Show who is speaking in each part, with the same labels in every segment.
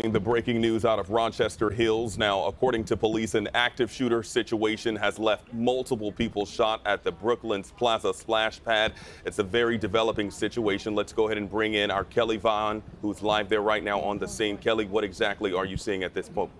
Speaker 1: The breaking news out of Rochester Hills. Now, according to police, an active shooter situation has left multiple people shot at the Brooklands Plaza splash pad. It's a very developing situation. Let's go ahead and bring in our Kelly Vaughn, who's live there right now on the scene. Kelly, what exactly are you seeing at this point?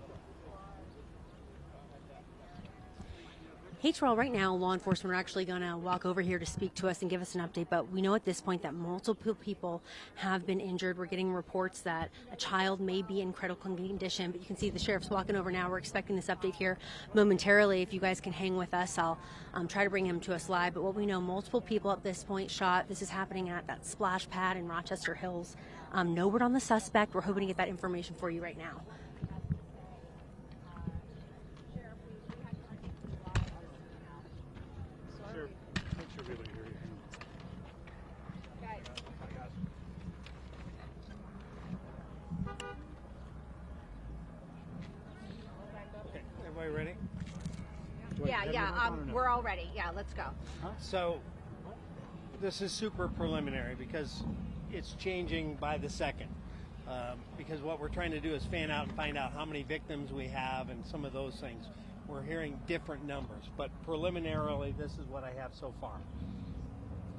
Speaker 2: Hey, Terrell, right now, law enforcement are actually going to walk over here to speak to us and give us an update, but we know at this point that multiple people have been injured. We're getting reports that a child may be in critical condition, but you can see the sheriff's walking over now. We're expecting this update here momentarily. If you guys can hang with us, I'll try to bring him to us live. But what we know, multiple people at this point shot. This is happening at that splash pad in Rochester Hills. No word on the suspect. We're hoping to get that information for you right now.
Speaker 3: Okay, everybody ready?
Speaker 4: We're all ready. Yeah, let's go.
Speaker 3: So this is super preliminary because it's changing by the second. Because what we're trying to do is fan out and find out how many victims we have and some of those things. We're hearing different numbers, but preliminarily, this is what I have so far.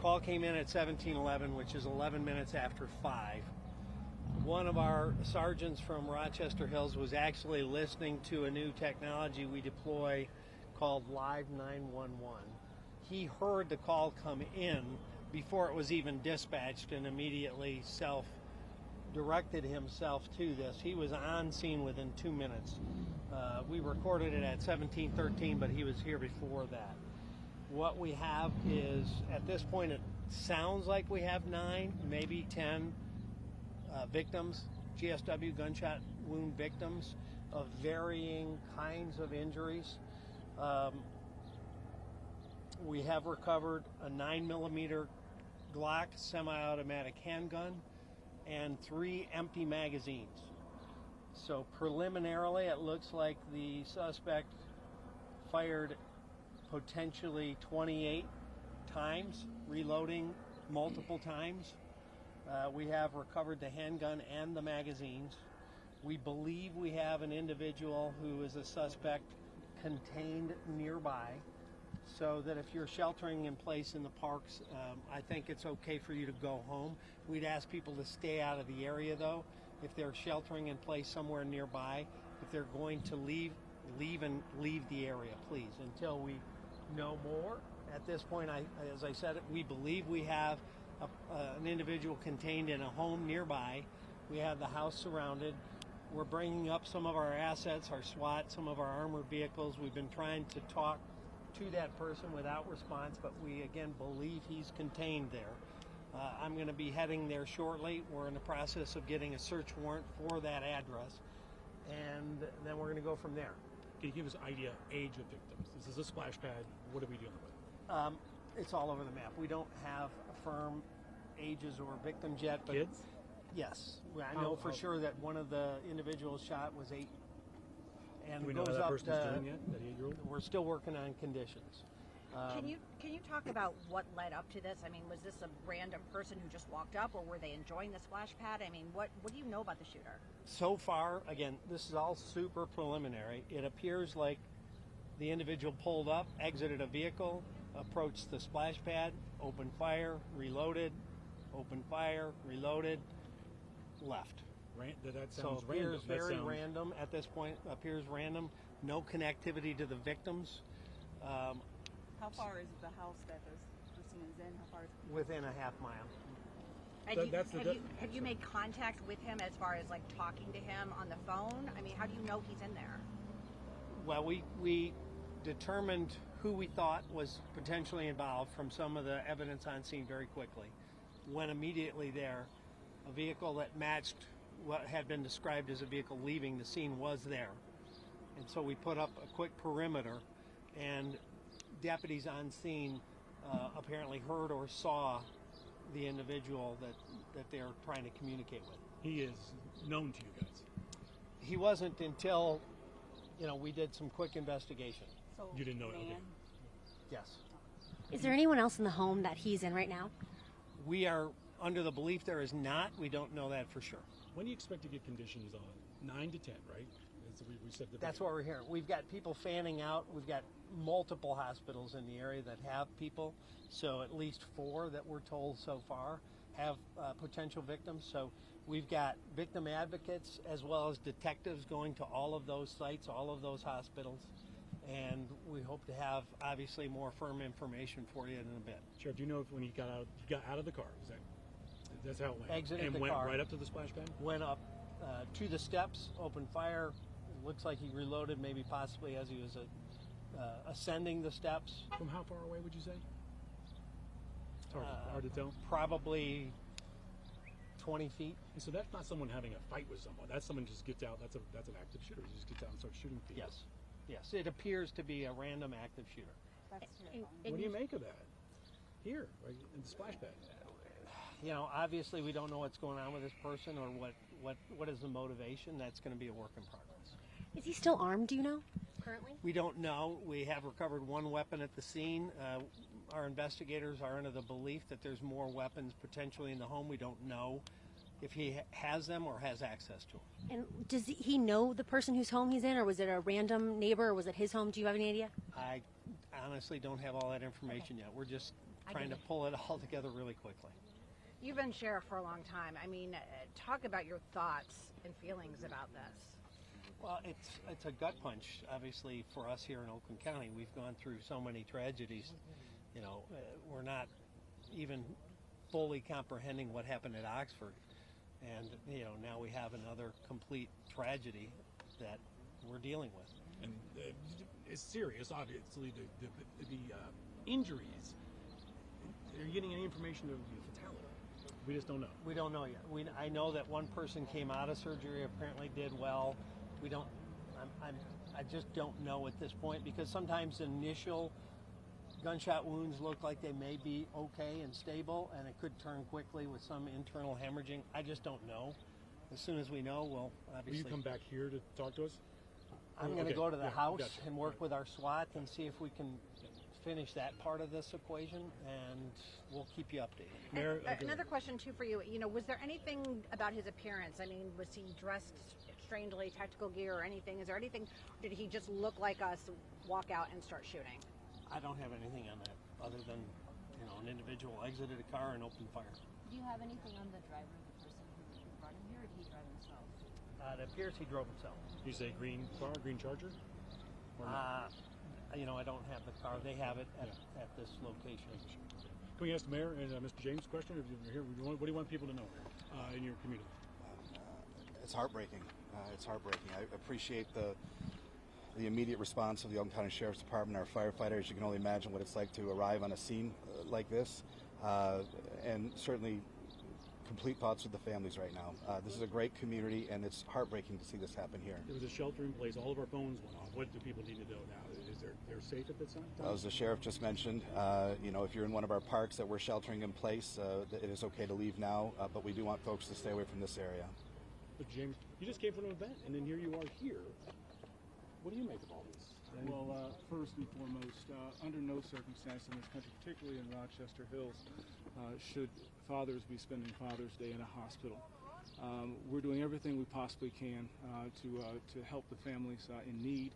Speaker 3: Call came in at 17:11, which is 11 minutes after 5. One of our sergeants from Rochester Hills was actually listening to a new technology we deploy called Live 911. He heard the call come in before it was even dispatched and immediately directed himself to this. He was on scene within 2 minutes. We recorded it at 17:13, but he was here before that. What we have is, at this point, it sounds like we have 9, maybe 10 victims, GSW gunshot wound victims of varying kinds of injuries. We have recovered a 9mm Glock semi-automatic handgun and 3 empty magazines. So preliminarily, it looks like the suspect fired potentially 28 times, reloading multiple times. We have recovered the handgun and the magazines. We believe we have an individual who is a suspect contained nearby, so that if you're sheltering in place in the parks, I think it's okay for you to go home. We'd ask people to stay out of the area, though. If they're sheltering in place somewhere nearby, if they're going to leave the area, please, until we know more. At this point, as I said, we believe we have an individual contained in a home nearby. We have the house surrounded. We're bringing up some of our assets, our SWAT, some of our armored vehicles. We've been trying to talk to that person without response, but we again believe he's contained there. I'm going to be heading there shortly. We're in the process of getting a search warrant for that address, and then we're going to go from there.
Speaker 5: Can you give us an idea age of victims? This is a splash pad. What are we dealing with?
Speaker 3: It's all over the map. We don't have firm ages or victims yet, but
Speaker 5: kids?
Speaker 3: Yes, I know for sure that one of the individuals shot was 8. And
Speaker 5: do we know how that person is doing yet? That 8-year-old?
Speaker 3: We're still working on conditions.
Speaker 4: Can you talk about what led up to this? I mean, was this a random person who just walked up, or were they enjoying the splash pad? I mean, what do you know about the shooter?
Speaker 3: So far, again, this is all super preliminary. It appears like the individual pulled up, exited a vehicle, approached the splash pad, opened fire, reloaded, opened fire, reloaded, left.
Speaker 5: That
Speaker 3: So
Speaker 5: sounds
Speaker 3: appears
Speaker 5: random.
Speaker 3: very random at this point. Appears random. No connectivity to the victims.
Speaker 6: How far is the house that this person is in? How far is it?
Speaker 3: Within a half mile.
Speaker 4: Have you made contact with him as far as like talking to him on the phone? I mean, how do you know he's in there?
Speaker 3: Well, we determined who we thought was potentially involved from some of the evidence on scene very quickly. Went immediately there. A vehicle that matched what had been described as a vehicle leaving the scene was there. And so we put up a quick perimeter, and deputies on scene apparently heard or saw the individual that they're trying to communicate with.
Speaker 5: He is known to you guys?
Speaker 3: He wasn't until, we did some quick investigation.
Speaker 6: So
Speaker 5: you didn't know it? Okay.
Speaker 3: Yes.
Speaker 2: Is there anyone else in the home that he's in right now?
Speaker 3: We are under the belief there is not. We don't know that for sure.
Speaker 5: When do you expect to get conditions on 9 to 10, right? We said that.
Speaker 3: That's what we're hearing. We've got people fanning out. We've got multiple hospitals in the area that have people. So at least 4 that we're told so far have potential victims. So we've got victim advocates as well as detectives going to all of those sites, all of those hospitals. And we hope to have obviously more firm information for you in a bit.
Speaker 5: Sheriff, do you know if when he got out of the car? That's how it went.
Speaker 3: Exited
Speaker 5: and
Speaker 3: the
Speaker 5: went
Speaker 3: car.
Speaker 5: right up to the splash pad.
Speaker 3: Went up to the steps, opened fire. Looks like he reloaded, maybe possibly as he was ascending the steps.
Speaker 5: From how far away would you say? It's hard to tell.
Speaker 3: Probably 20 feet.
Speaker 5: And so that's not someone having a fight with someone. That's someone just gets out. That's an active shooter. He just gets out and starts shooting people.
Speaker 3: Yes. It appears to be a random active shooter.
Speaker 6: That's
Speaker 5: What do you make of that? Here, right in the splash pad.
Speaker 3: You know, obviously we don't know what's going on with this person or what is the motivation. That's going to be a work in progress.
Speaker 2: Is he still armed, do you know, currently?
Speaker 3: We don't know. We have recovered 1 weapon at the scene. Our investigators are under the belief that there's more weapons potentially in the home. We don't know if he has them or has access to them.
Speaker 2: And does he know the person whose home he's in, or was it a random neighbor, or was it his home? Do you have any idea?
Speaker 3: I honestly don't have all that information yet. We're just trying to pull it all together really quickly.
Speaker 4: You've been sheriff for a long time. I mean, talk about your thoughts and feelings about this.
Speaker 3: Well, it's a gut punch, obviously, for us here in Oakland County. We've gone through so many tragedies. You know, we're not even fully comprehending what happened at Oxford. And, you know, now we have another complete tragedy that we're dealing with.
Speaker 5: And it's serious, obviously. The injuries. Are you getting any information of the fatality? We just don't know.
Speaker 3: We don't know yet. I know that one person came out of surgery, apparently did well. We don't. I just don't know at this point because sometimes initial gunshot wounds look like they may be okay and stable, and it could turn quickly with some internal hemorrhaging. I just don't know. As soon as we know, we'll obviously.
Speaker 5: Will you come back here to talk to us?
Speaker 3: I'm going to go to the house
Speaker 5: gotcha.
Speaker 3: and work with our SWAT and see if we can finish that part of this equation, and we'll keep you updated.
Speaker 5: Mayor,
Speaker 4: Another question too for you. You know, was there anything about his appearance? I mean, was he dressed strangely, tactical gear or anything? Is there anything? Did he just look like us, walk out and start shooting?
Speaker 3: I don't have anything on that other than, you know, an individual exited a car and opened fire.
Speaker 7: Do you have anything on the driver, the person who brought him here, or did he drive himself?
Speaker 3: It appears he drove himself.
Speaker 5: You say green car, green Charger? Or not?
Speaker 3: You know, I don't have the car. They have it at this location.
Speaker 5: Can we ask the mayor and Mr. James a question? If you're here, what do you want people to know in your community?
Speaker 8: It's heartbreaking. It's heartbreaking. I appreciate the immediate response of the Oakland County Sheriff's Department, our firefighters. You can only imagine what it's like to arrive on a scene like this, and certainly complete thoughts with the families right now. This is a great community, and it's heartbreaking to see this happen here.
Speaker 5: There was a shelter in place. All of our phones went off. What do people need to know now? Is they're safe at this time?
Speaker 8: As the sheriff just mentioned, you know, if you're in one of our parks that we're sheltering in place, it is okay to leave now, but we do want folks to stay away from this area.
Speaker 5: But James, you just came from an event, and then here you are here. What do you make of all this?
Speaker 9: Well, first and foremost, under no circumstance in this country, particularly in Rochester Hills, should fathers be spending Father's Day in a hospital. We're doing everything we possibly can to help the families in need.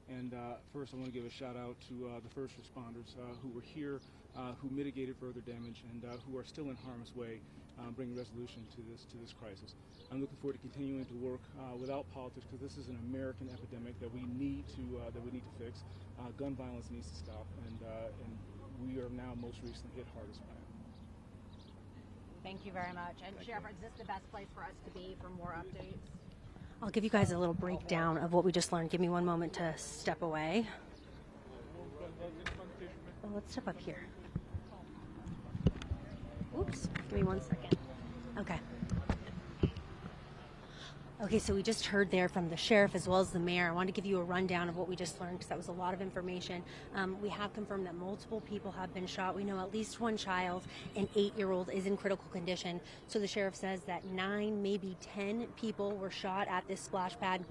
Speaker 9: And first, I want to give a shout out to the first responders who were here, who mitigated further damage, and who are still in harm's way, bringing resolution to this crisis. I'm looking forward to continuing to work without politics, because this is an American epidemic that we need to fix. Gun violence needs to stop, and we are now most recently hit hardest by it.
Speaker 4: Thank you very much. And Sheriff, is this the best place for us to be for more updates?
Speaker 2: I'll give you guys a little breakdown of what we just learned. Give me one moment to step away. Well, let's step up here. Oops, give me 1 second. Okay, so we just heard there from the sheriff as well as the mayor. I want to give you a rundown of what we just learned because that was a lot of information. We have confirmed that multiple people have been shot. We know at least one child, an 8-year-old, is in critical condition. So the sheriff says that 9, maybe 10 people were shot at this splash pad.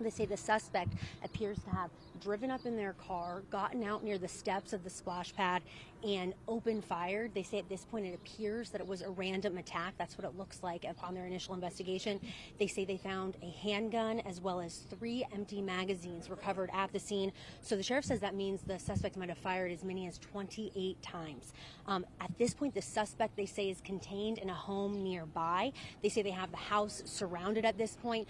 Speaker 2: They say the suspect appears to have driven up in their car, gotten out near the steps of the splash pad, and opened fire. They say at this point it appears that it was a random attack. That's what it looks like upon their initial investigation. They say they found a handgun as well as 3 empty magazines recovered at the scene. So the sheriff says that means the suspect might have fired as many as 28 times. At this point, the suspect, they say, is contained in a home nearby. They say they have the house surrounded at this point.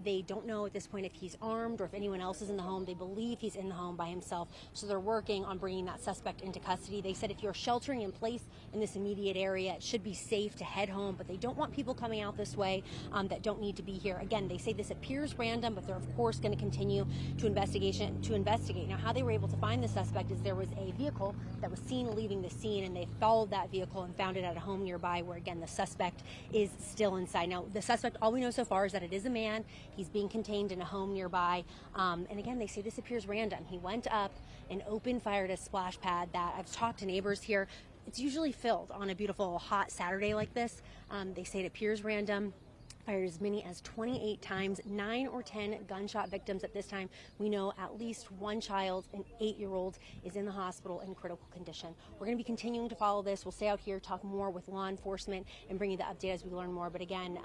Speaker 2: They don't know at this point if he's armed or if anyone else is in the home. They believe he's in the home by himself. So they're working on bringing that suspect into custody. They said if you're sheltering in place in this immediate area, it should be safe to head home, but they don't want people coming out this way that don't need to be here. Again, they say this appears random, but they're of course going to continue to investigate. Now, how they were able to find the suspect is there was a vehicle that was seen leaving the scene, and they followed that vehicle and found it at a home nearby where, again, the suspect is still inside. Now, the suspect, all we know so far is that it is a man. He's being contained in a home nearby. And again, they say this appears random. He went up and opened fire at a splash pad that I've talked to neighbors here. It's usually filled on a beautiful hot Saturday like this. They say it appears random. Fired as many as 28 times, 9 or 10 gunshot victims at this time. We know at least one child, an 8-year-old, is in the hospital in critical condition. We're going to be continuing to follow this. We'll stay out here, talk more with law enforcement, and bring you the update as we learn more. But again,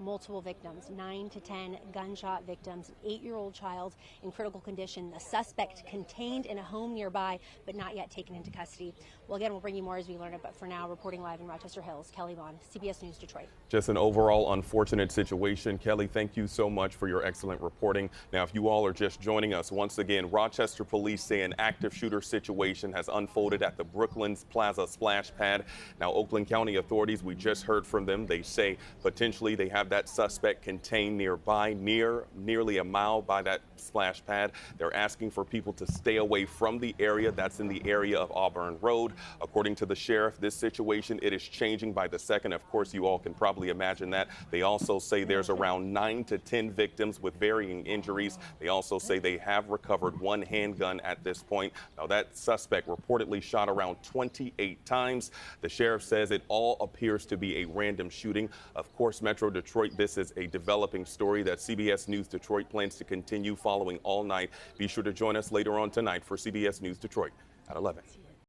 Speaker 2: multiple victims, 9 to 10 gunshot victims, an 8-year-old child in critical condition, the suspect contained in a home nearby, but not yet taken into custody. Well, again, we'll bring you more as we learn it, but for now, reporting live in Rochester Hills, Kelly Vaughn, CBS News Detroit.
Speaker 1: Just an overall unfortunate situation. Kelly, thank you so much for your excellent reporting. Now, if you all are just joining us, once again, Rochester police say an active shooter situation has unfolded at the Brooklands Plaza splash pad. Now, Oakland County authorities, we just heard from them. They say potentially they have that suspect contained nearby, nearly a mile by that splash pad. They're asking for people to stay away from the area. That's in the area of Auburn Road. According to the sheriff, this situation, it is changing by the second. Of course, you all can probably imagine that. They also say there's around 9 to 10 victims with varying injuries. They also say they have recovered 1 handgun at this point. Now, that suspect reportedly shot around 28 times. The sheriff says it all appears to be a random shooting. Of course, Metro Detroit, this is a developing story that CBS News Detroit plans to continue following all night. Be sure to join us later on tonight for CBS News Detroit at 11.